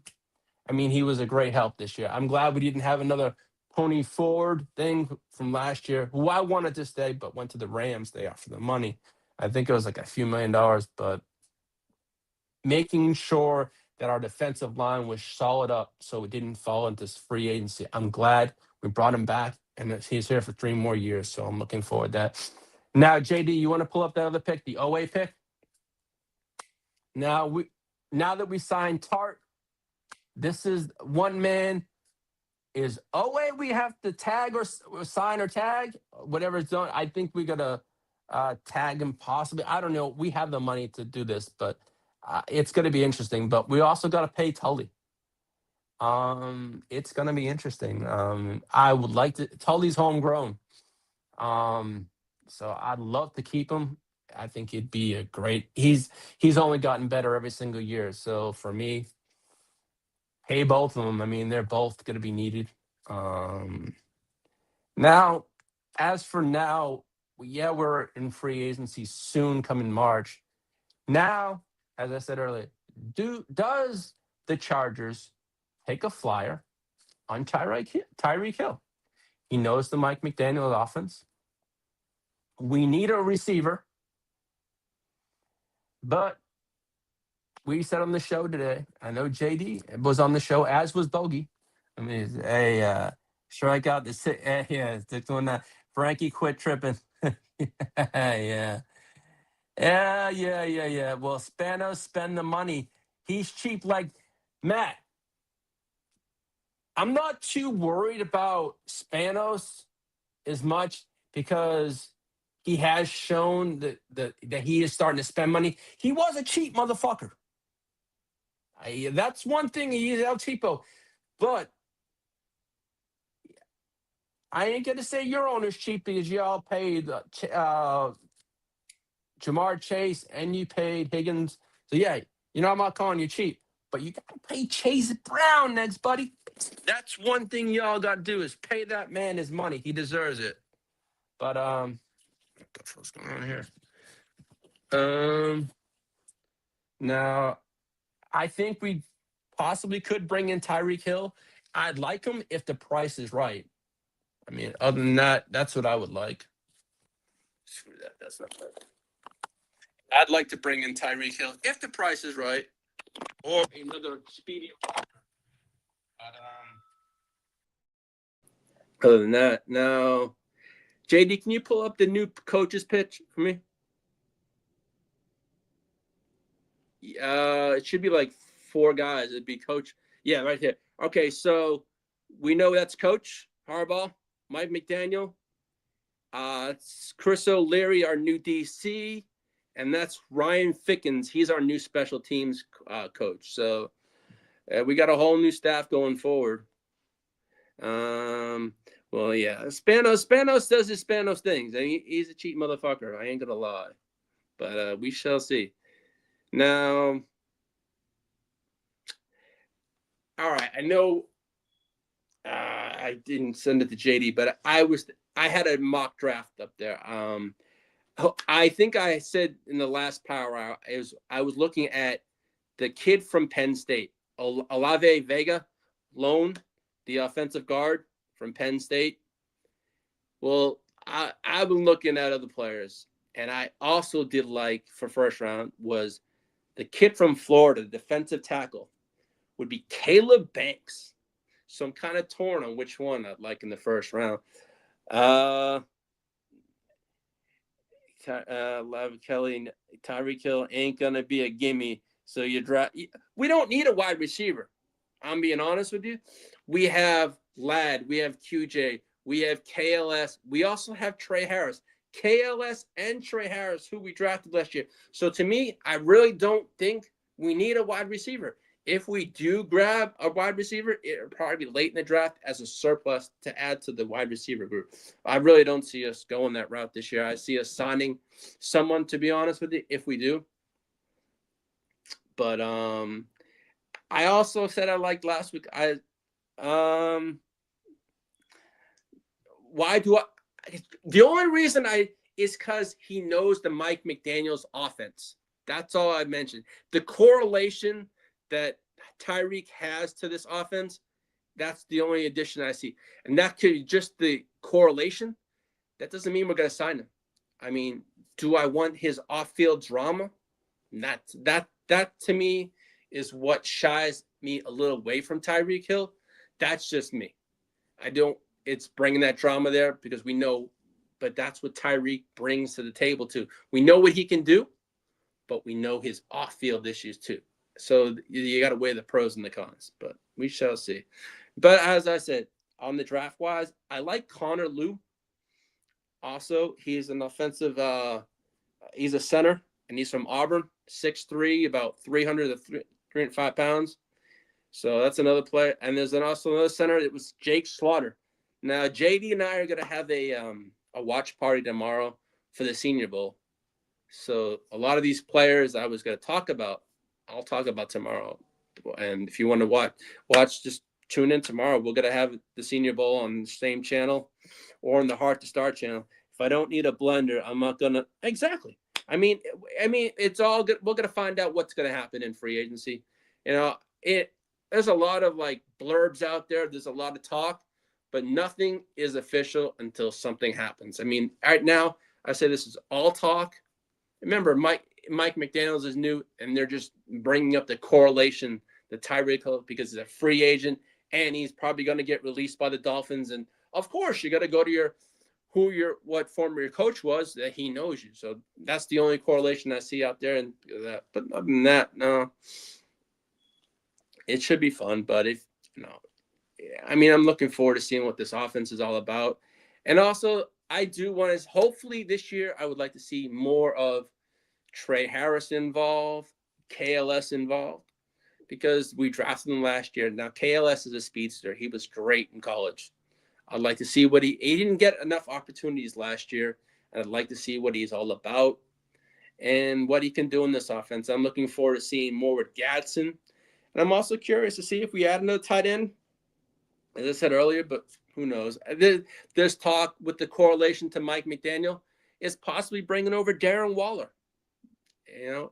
Speaker 3: I mean, he was a great help this year. I'm glad we didn't have another Pony Ford thing from last year, who I wanted to stay, but went to the Rams. They offered the money. I think it was like a few $1,000,000, but making sure that our defensive line was solid up so it didn't fall into free agency. I'm glad we brought him back, and he's here for 3 more years, so I'm looking forward to that. Now, JD, you want to pull up that other pick, the OA pick? Now that we signed Tart, this is one man. Is OA we have to tag or sign or tag, whatever it's done. I think we got to tag him possibly. I don't know. We have the money to do this, but it's going to be interesting. But we also got to pay Tully. It's going to be interesting. I would like to. Tully's homegrown. So I'd love to keep him. I think he'd be a great. He's only gotten better every single year. So for me, pay both of them. I mean, they're both going to be needed. Now, as for now, yeah, we're in free agency soon, coming March. Now, as I said earlier, does the Chargers take a flyer on Tyreek Hill? He knows the Mike McDaniel offense. We need a receiver, but we said on the show today, I know JD was on the show, as was Bogey. I mean, hey, strike out the yeah, it's doing that. Frankie, quit tripping. Yeah. Well, Spanos spend the money. He's cheap. Like Matt, I'm not too worried about Spanos as much because he has shown that he is starting to spend money. He was a cheap motherfucker. That's one thing. He's El Cheapo. But I ain't going to say your owner's cheap because y'all paid Jamar Chase and you paid Higgins. So, yeah, I'm not calling you cheap. But you got to pay Chase Brown next, buddy. That's one thing y'all got to do is pay that man his money. He deserves it. But, what the fuck's going on here? Now, I think we possibly could bring in Tyreek Hill. I'd like him if the price is right. I mean, other than that, that's what I would like. Screw that. That's not right. I'd like to bring in Tyreek Hill if the price is right, or another speedy. Other than that, now, JD, can you pull up the new coach's pitch for me? It should be like 4 guys. It'd be coach. Yeah, right here. Okay, so we know that's Coach Harbaugh, Mike McDaniel, Chris O'Leary, our new DC, and that's Ryan Fickens. He's our new special teams coach. So we got a whole new staff going forward. Well, yeah, Spanos does his Spanos things. I mean, he's a cheap motherfucker. I ain't gonna lie, but we shall see. Now, all right, I know I didn't send it to JD, but I had a mock draft up there. I think I said in the last Power Hour, I was looking at the kid from Penn State, Olave Vega, loaned, the offensive guard from Penn State. Well, I've been looking at other players, and I also did like for first round was the kid from Florida, the defensive tackle, would be Caleb Banks. So I'm kind of torn on which one I'd like in the first round. Kelly, Tyreek Hill ain't going to be a gimme. So you draft. We don't need a wide receiver. I'm being honest with you. We have Ladd. We have QJ. We have KLS. We also have Trey Harris. KLS and Trey Harris, who we drafted last year. So to me, I really don't think
Speaker 4: we need a wide receiver. If we do grab a wide receiver, it'll probably be late in the draft as a surplus to add to the wide receiver group. I really don't see us going that route this year. I see us signing someone, to be honest with you, if we do. But I also said I liked last week. Why do I? The only reason is because he knows the Mike McDaniel's offense. That's all I mentioned. The correlation that Tyreek has to this offense, that's the only addition I see. And that could be just the correlation. That doesn't mean we're going to sign him. I mean, do I want his off-field drama? That to me is what shies me a little away from Tyreek Hill. That's just me. It's bringing that drama there because we know, but that's what Tyreek brings to the table too. We know what he can do, but we know his off-field issues too. So you got to weigh the pros and the cons, but we shall see. But as I said, on the draft-wise, I like Connor Lew. Also, he's an offensive he's a center, and he's from Auburn, 6'3", about 300 to 305 pounds. So that's another player. And there's also another center. It was Jake Slaughter. Now, JD and I are going to have a watch party tomorrow for the Senior Bowl. So a lot of these players I was going to talk about, I'll talk about tomorrow. And if you want to watch, just tune in tomorrow. We're going to have the Senior Bowl on the same channel or on the Heart to Start channel. If I don't need a blender, I'm not going to. Exactly. I mean, it's all good. We're going to find out what's going to happen in free agency. You know, there's a lot of like blurbs out there. There's a lot of talk, but nothing is official until something happens. I mean, right now, I say this is all talk. Remember, Mike McDaniels is new, and they're just bringing up the correlation, the Tyreek Hill, because he's a free agent, and he's probably going to get released by the Dolphins. And, of course, you got to go to what former your coach was, that he knows you. So that's the only correlation I see out there. But other than that, no. It should be fun, but I'm looking forward to seeing what this offense is all about. And also, I do want to, hopefully this year, I would like to see more of Trey Harris involved, KLS involved, because we drafted him last year. Now, KLS is a speedster. He was great in college. I'd like to see what he didn't get enough opportunities last year, and I'd like to see what he's all about and what he can do in this offense. I'm looking forward to seeing more with Gadsden. And I'm also curious to see if we add another tight end, as I said earlier, but who knows? There's talk with the correlation to Mike McDaniel is possibly bringing over Darren Waller. You know,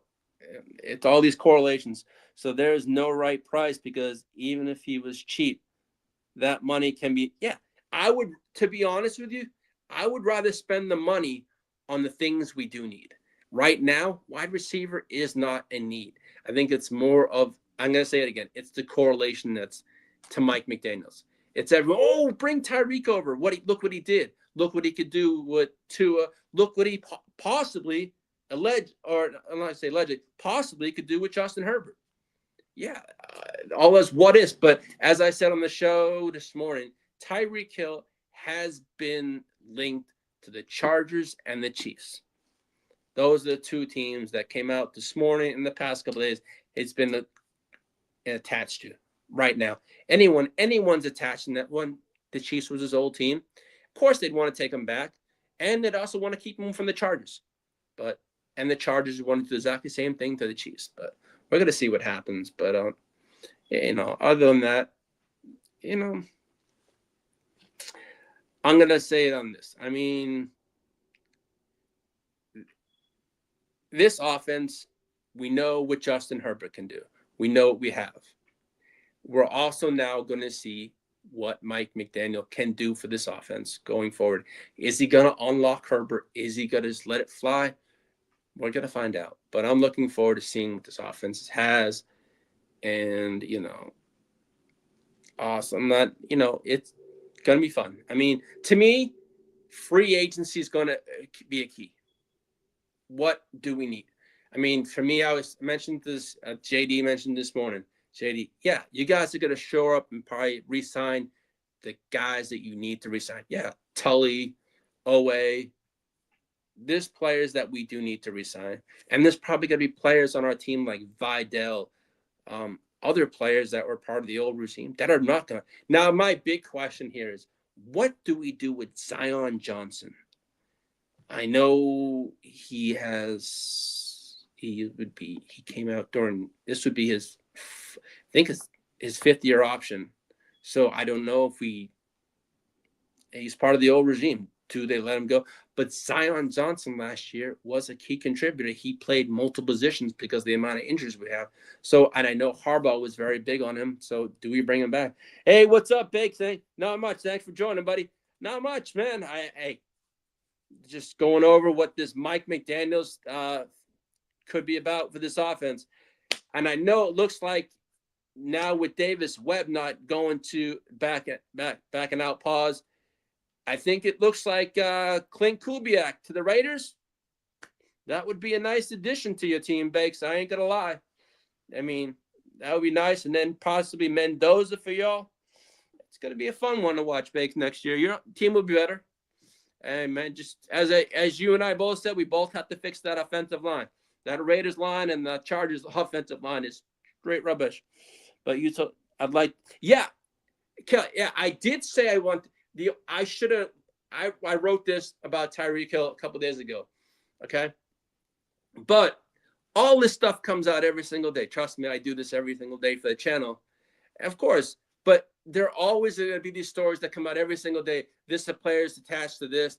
Speaker 4: it's all these correlations. So there's no right price, because even if he was cheap, that money can be, to be honest with you, I would rather spend the money on the things we do need. Right now, wide receiver is not a need. I think it's more of, I'm going to say it again, it's the correlation that's to Mike McDaniels. It's everyone, bring Tyreek over. Look what he did. Look what he could do with Tua. Look what he possibly possibly could do with Justin Herbert. Yeah, all those what ifs. But as I said on the show this morning, Tyreek Hill has been linked to the Chargers and the Chiefs. Those are the two teams that came out this morning in the past couple of days. It's been attached to right now. Anyone's attached in that one. The Chiefs was his old team. Of course, they'd want to take him back, and they'd also want to keep him from the Chargers. And the Chargers want to do exactly the same thing to the Chiefs. But we're going to see what happens. But other than that, I'm going to say it on this. I mean, this offense, we know what Justin Herbert can do. We know what we have. We're also now going to see what Mike McDaniel can do for this offense going forward. Is he going to unlock Herbert? Is he going to just let it fly? We're going to find out. But I'm looking forward to seeing what this offense has. And, awesome. It's going to be fun. I mean, to me, free agency is going to be a key. What do we need? I mean, for me, mentioned this, JD mentioned this morning. JD, yeah, you guys are going to show up and probably re-sign the guys that you need to re-sign. Yeah, Tully, Owe, there's players that we do need to resign, and there's probably going to be players on our team like Vidal, other players that were part of the old regime that are not going to. Now, my big question here is, what do we do with Zion Johnson? I know he came out during, this would be his, I think his 5th-year option. So I don't know if he's part of the old regime. Do they let him go? But Zion Johnson last year was a key contributor. He played multiple positions because of the amount of injuries we have. So, and I know Harbaugh was very big on him. So do we bring him back? Hey, what's up, Big Thing? Not much. Thanks for joining, buddy. Not much, man. Hey, just going over what this Mike McDaniels could be about for this offense. And I know it looks like now with Davis Webb not going to backing out pause, I think it looks like Clint Kubiak to the Raiders. That would be a nice addition to your team, Bakes. I ain't going to lie. I mean, that would be nice. And then possibly Mendoza for y'all. It's going to be a fun one to watch, Bakes, next year. Your team will be better. And, man, just as you and I both said, we both have to fix that offensive line. That Raiders line and the Chargers offensive line is straight rubbish. But I'd like, yeah, I did say I want – I wrote this about Tyreek Hill a couple days ago, okay? But all this stuff comes out every single day. Trust me, I do this every single day for the channel. Of course, but there are always going to be these stories that come out every single day. This player is attached to this.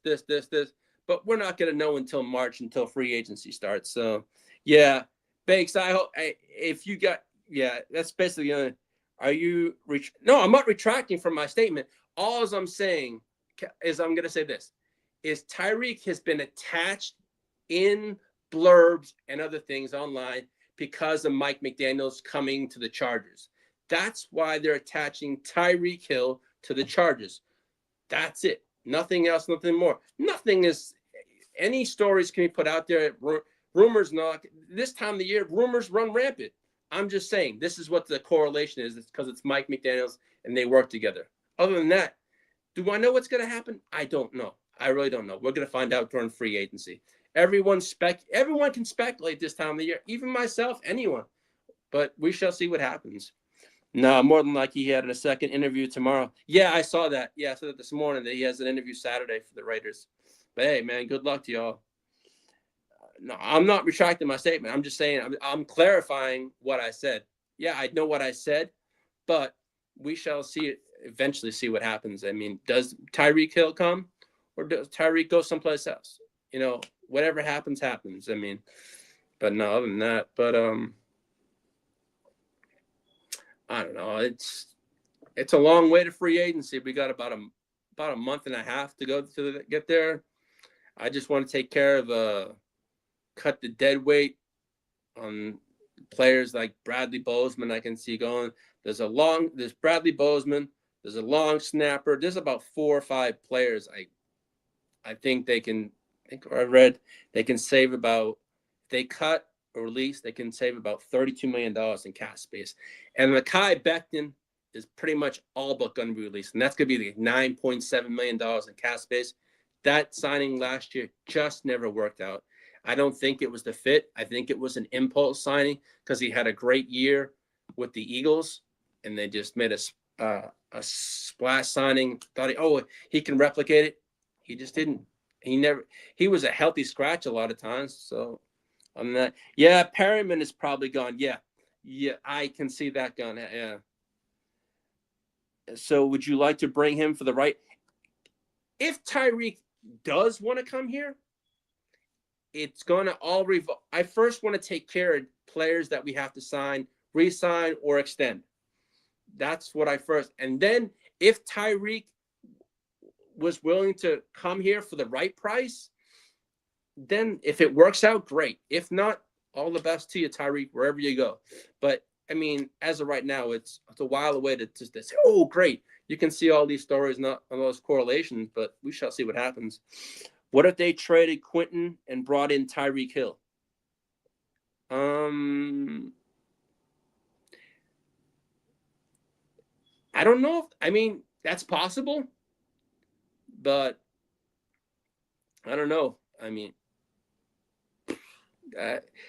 Speaker 4: But we're not going to know until March, until free agency starts. So, yeah, Bakes, I hope if you got – yeah, that's basically are you – no, I'm not retracting from my statement. All I'm saying is I'm going to say this, is Tyreek has been attached in blurbs and other things online because of Mike McDaniels coming to the Chargers. That's why they're attaching Tyreek Hill to the Chargers. That's it. Nothing else, nothing more. Nothing is – any stories can be put out there. Rumors not – this time of the year, rumors run rampant. I'm just saying this is what the correlation is. It's because it's Mike McDaniels and they work together. Other than that, do I know what's going to happen? I don't know. I really don't know. We're going to find out during free agency. Everyone can speculate this time of the year, even myself, anyone. But we shall see what happens. No, more than likely he had a second interview tomorrow. Yeah, I saw that. Yeah, I saw that this morning that he has an interview Saturday for the Raiders. But hey, man, good luck to y'all. No, I'm not retracting my statement. I'm just saying I'm clarifying what I said. Yeah, I know what I said, but we shall eventually see what happens. I mean, does Tyreek Hill come or does Tyreek go someplace else? You know, whatever happens, happens. I mean, but no, other than that, but I don't know. It's a long way to free agency. We got about a month and a half to go to get there. I just want to take care of cut the dead weight on players like Bradley Bozeman. I can see going. There's Bradley Bozeman. There's a long snapper. There's about 4 or 5 players. I think they can. I read they can save about. If they cut or release, they can save about $32 million in cap space. And Mekhi Becton is pretty much all but going to be released, and that's going to be the $9.7 million in cap space. That signing last year just never worked out. I don't think it was the fit. I think it was an impulse signing because he had a great year with the Eagles, and they just made a splash signing. Thought he can replicate it. He just didn't. He was a healthy scratch a lot of times. So I'm not. Yeah, Perryman is probably gone. Yeah, I can see that gone. Yeah. So would you like to bring him for the right? If Tyreek does want to come here, it's going to all revolve. I first want to take care of players that we have to sign, re-sign, or extend. That's what I first. And then if Tyreek was willing to come here for the right price, then if it works out, great. If not, all the best to you, Tyreek, wherever you go. But, I mean, as of right now, it's a while away to say, oh, great. You can see all these stories, not on those correlations, but we shall see what happens. What if they traded Quentin and brought in Tyreek Hill? I don't know. I mean, that's possible, but I don't know. I mean,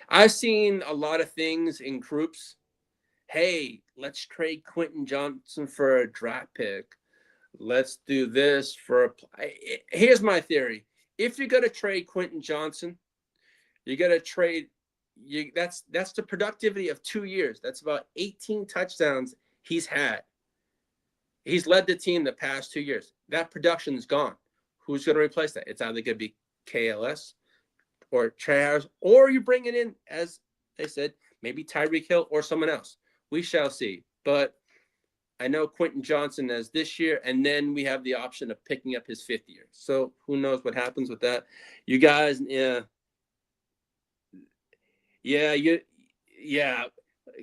Speaker 4: I've seen a lot of things in groups. Hey, let's trade Quentin Johnson for a draft pick. Let's do this for here's my theory. If you're gonna trade Quentin Johnson, you're gonna trade that's the productivity of 2 years. That's about 18 touchdowns he's had. He's led the team the past 2 years. That production is gone. Who's gonna replace that? It's either gonna be KLS or Trey Harris, or you bring it in, as they said, maybe Tyreek Hill or someone else. We shall see. But I know Quentin Johnson as this year, and then we have the option of picking up his 5th year. So who knows what happens with that? You guys,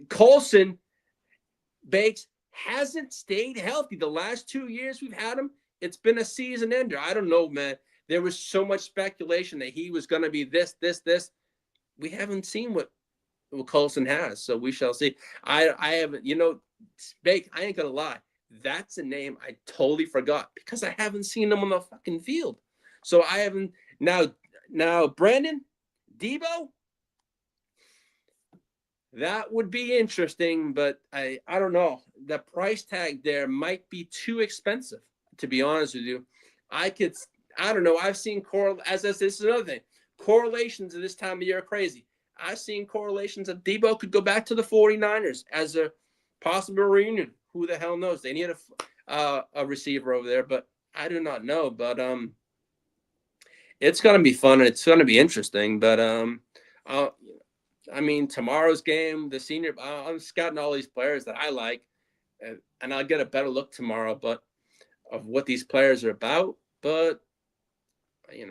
Speaker 4: Colson, Bakes, hasn't stayed healthy. The last 2 years we've had him, it's been a season ender. I don't know, man. There was so much speculation that he was going to be this. We haven't seen what Colson has, so we shall see. I haven't, Bake, I ain't gonna lie. That's a name I totally forgot because I haven't seen him on the fucking field. So I haven't now Brandon Debo. That would be interesting, but I don't know. The price tag there might be too expensive, to be honest with you. I don't know. I've seen this is another thing. Correlations at this time of year are crazy. I've seen correlations that Debo could go back to the 49ers as a possible reunion. Who the hell knows? They need a receiver over there, but I do not know. But it's going to be fun and it's going to be interesting. But tomorrow's game, the senior, I'm scouting all these players that I like, and I'll get a better look tomorrow, but of what these players are about. But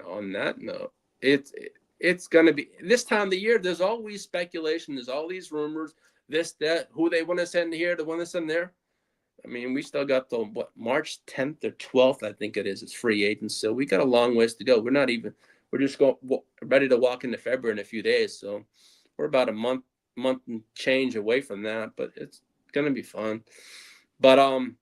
Speaker 4: on that note, it's going to be this time of the year. There's always speculation. There's all these rumors, this, that, who they want to send here, the one to send there. I mean, we still got March 10th or 12th, I think it is. It's free agents. So we got a long ways to go. We're just ready to walk into February in a few days. So we're about a month and change away from that, but it's going to be fun. But on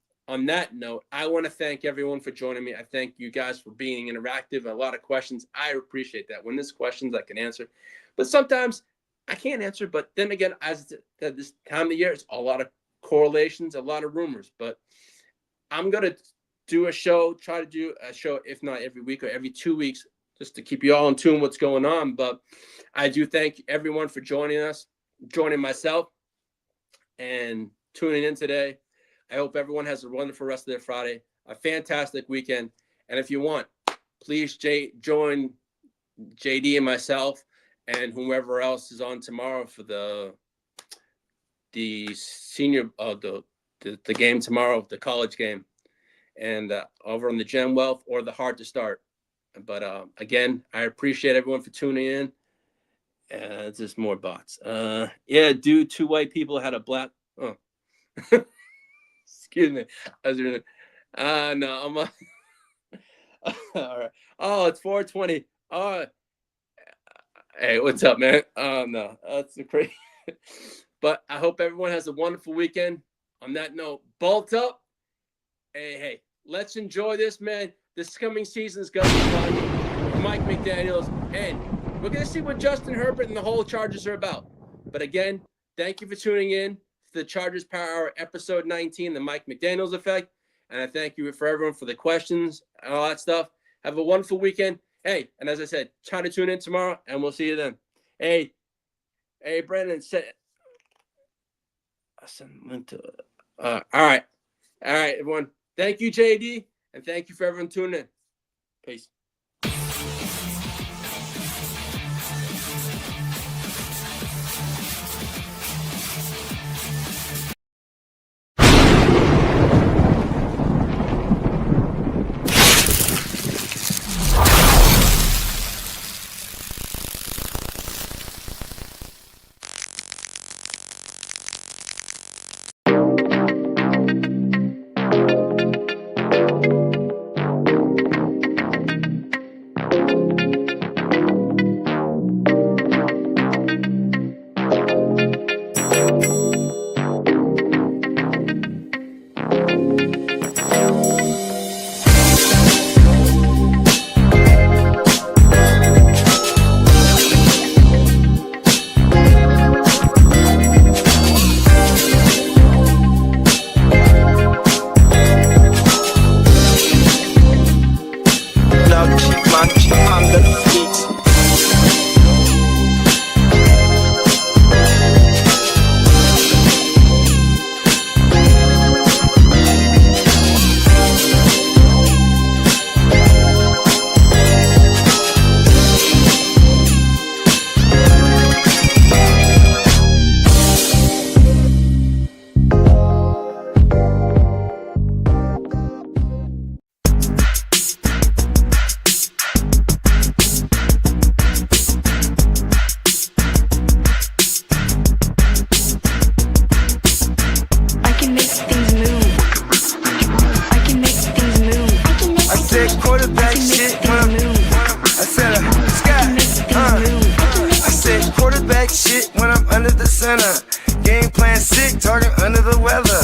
Speaker 4: that note, I want to thank everyone for joining me. I thank you guys for being interactive. A lot of questions. I appreciate that. When there's questions, I can answer. But sometimes I can't answer. But then again, as this time of the year, it's a lot of correlations, a lot of rumors. But I'm going to try to do a show, if not every week or every 2 weeks, just to keep you all in tune what's going on. But I do thank everyone for joining us, joining myself, and tuning in today. I hope everyone has a wonderful rest of their Friday, a fantastic weekend. And if you want, please join JD and myself and whoever else is on tomorrow for the senior, the game tomorrow, the college game, and over on the Gen Wealth or the Hard to Start. But again, I appreciate everyone for tuning in. It's just more bots. Dude, 2 white people had a black. Oh. Excuse me. No, I'm all right. Oh, it's 420. Oh, hey, what's up, man? Oh, no, that's crazy. But I hope everyone has a wonderful weekend. On that note, bolt up. Hey, let's enjoy this, man. This coming season is going to be fun. Mike McDaniels, and we're going to see what Justin Herbert and the whole Chargers are about. But again, thank you for tuning in to the Chargers Power Hour, episode 19, the Mike McDaniels Effect. And I thank you for everyone for the questions and all that stuff. Have a wonderful weekend. Hey, and as I said, try to tune in tomorrow, and we'll see you then. Hey, Brandon, all right, everyone. Thank you, JD, and thank you for everyone tuning in. Peace.
Speaker 1: shit when I'm I said I said quarterback shit when I'm under the center. Game plan sick, target under the weather.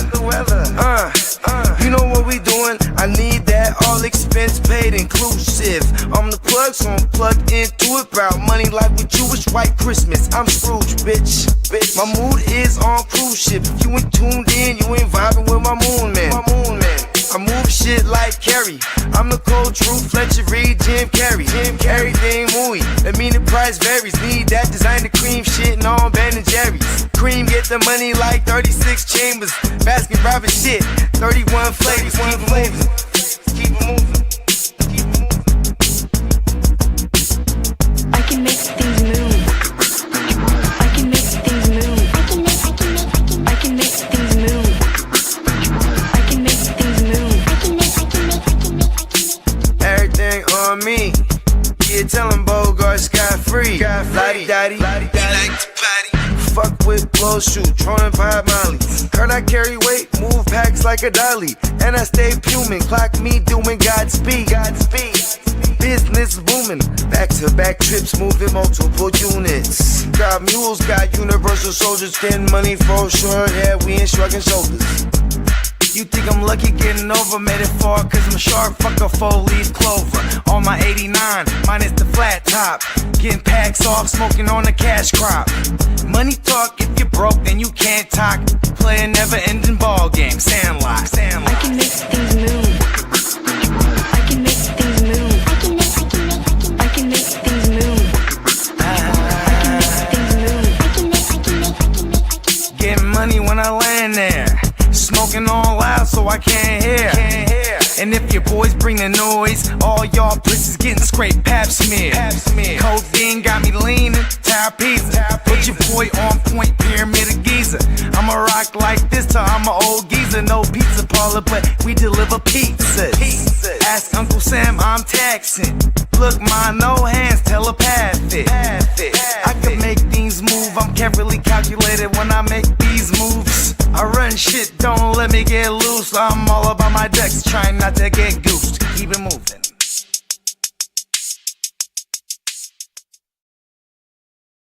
Speaker 1: You know what we doing? I need that all expense paid inclusive. I'm the plug, so I'm plugged into it. About money like with Jewish white Christmas. I'm Scrooge, bitch. My mood is on cruise ship. If you ain't tuned in, you ain't vibing with my moon man. I move shit like Kerry. I'm the cold truth, Fletcher Reed, Jim Carrey. Everything movie, that mean the price varies. Need that designer cream shit and all Ben and Jerry's. Cream get the money like 36 chambers. Baskin Robbins shit, 31 flavors. Keep it moving.
Speaker 2: I can make things move. I can make things move. I can make things move. I can make things move.
Speaker 1: Everything on me. Yeah, tell him Bogart scot-free. Lottie-dottie, he like to potty. Fuck with blow shoot, throwing 5 Molly. Heard I carry weight, move packs like a dolly. And I stay fuming, clock me doing Godspeed. Business booming, back-to-back trips, moving multiple units. Got mules, got universal soldiers, getting money for sure. Yeah, we ain't shrugging shoulders. You think I'm lucky getting over, made it far cause I'm sharp, fuck a 4-leaf clover. On my 89, minus the flat top. Getting packs off, smoking on the cash crop. Money talk, if you're broke then you can't talk. Play a never ending ball game, Sandlot.
Speaker 2: I can make things move. I can make things move. I can make things move.
Speaker 1: Getting money when I land there. Smoking all loud so I can't hear. And if your boys bring the noise, all y'all pussies getting scraped pap smear. Codeine got me leaning, tower pizza. Put your boy on point, pyramid of Giza. I'ma rock like this till I'm an old geezer. No pizza parlor, but we deliver pizzas. Ask Uncle Sam, I'm taxing. Look, ma, no hands, telepathic. I can make things move, I'm carefully calculated when I make these moves. I run shit, don't let me get loose. I'm all about my decks, trying not to get goosed. Keep it moving.